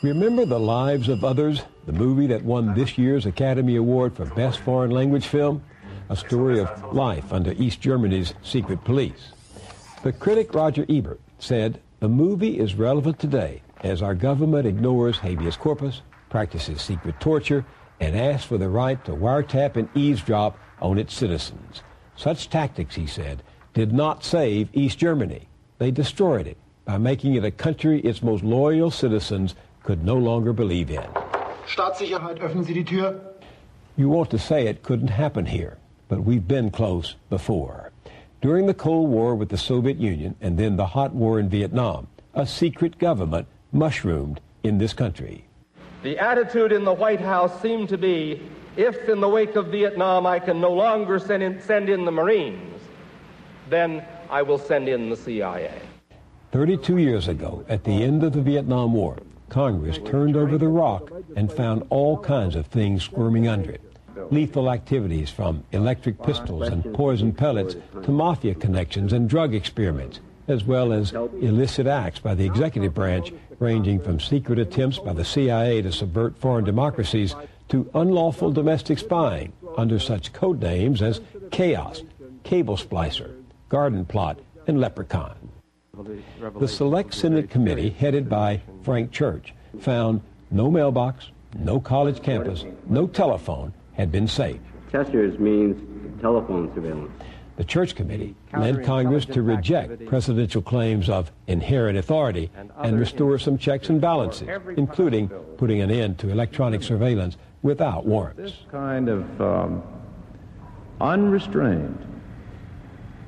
Remember The Lives of Others, the movie that won this year's Academy Award for Best Foreign Language Film? A story of life under East Germany's secret police. The critic Roger Ebert said, "The movie is relevant today as our government ignores habeas corpus, practices secret torture, and asks for the right to wiretap and eavesdrop on its citizens. Such tactics," he said, "did not save East Germany. They destroyed it by making it a country its most loyal citizens could no longer believe in." Staatssicherheit, öffnen Sie die Tür. You want to say it couldn't happen here, but we've been close before. During the Cold War with the Soviet Union and then the hot war in Vietnam, a secret government mushroomed in this country. The attitude in the White House seemed to be, if in the wake of Vietnam I can no longer send in the Marines, then I will send in the CIA. 32 years ago, at the end of the Vietnam War, Congress turned over the rock and found all kinds of things squirming under it. Lethal activities from electric pistols and poison pellets to mafia connections and drug experiments, as well as illicit acts by the executive branch ranging from secret attempts by the CIA to subvert foreign democracies to unlawful domestic spying under such code names as Chaos, Cable Splicer, Garden Plot, and Leprechaun. The Select Senate Committee, headed by Frank Church, found no mailbox, no college campus, no telephone had been safe. Chester's means telephone surveillance. The Church Committee led Congress to reject presidential claims of inherent authority and restore some checks and balances, including putting an end to electronic surveillance without warrants. This kind of unrestrained,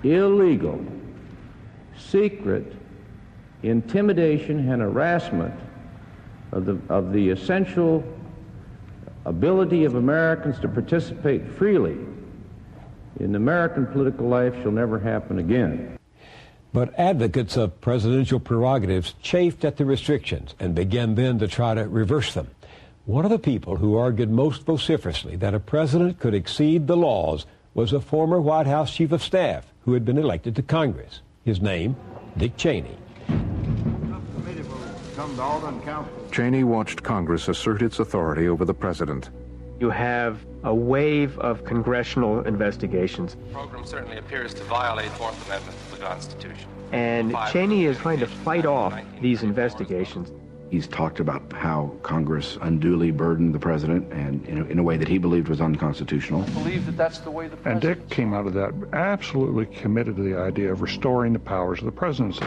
illegal, secret intimidation and harassment of the essential ability of Americans to participate freely in American political life shall never happen again. But advocates of presidential prerogatives chafed at the restrictions and began then to try to reverse them. One of the people who argued most vociferously that a president could exceed the laws was a former White House chief of staff who had been elected to Congress. His name, Dick Cheney. Cheney watched Congress assert its authority over the president. You have a wave of congressional investigations. The program certainly appears to violate the Fourth Amendment of the Constitution. And Cheney is trying to fight off these investigations. He's talked about how Congress unduly burdened the president and in a way that he believed was unconstitutional. I believe that that's the way the president... And Dick came out of that absolutely committed to the idea of restoring the powers of the presidency.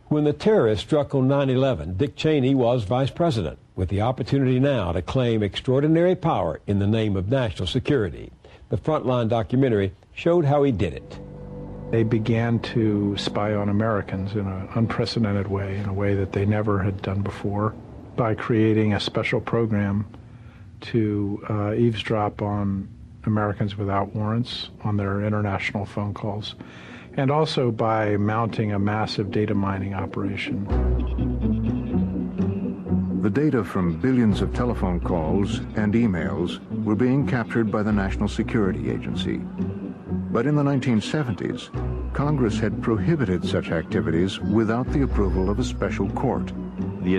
When the terrorists struck on 9/11, Dick Cheney was vice president, with the opportunity now to claim extraordinary power in the name of national security. The Frontline documentary showed how he did it. They began to spy on Americans in an unprecedented way, in a way that they never had done before, by creating a special program to eavesdrop on Americans without warrants on their international phone calls, and also by mounting a massive data mining operation. The data from billions of telephone calls and emails were being captured by the National Security Agency. But in the 1970s, Congress had prohibited such activities without the approval of a special court. The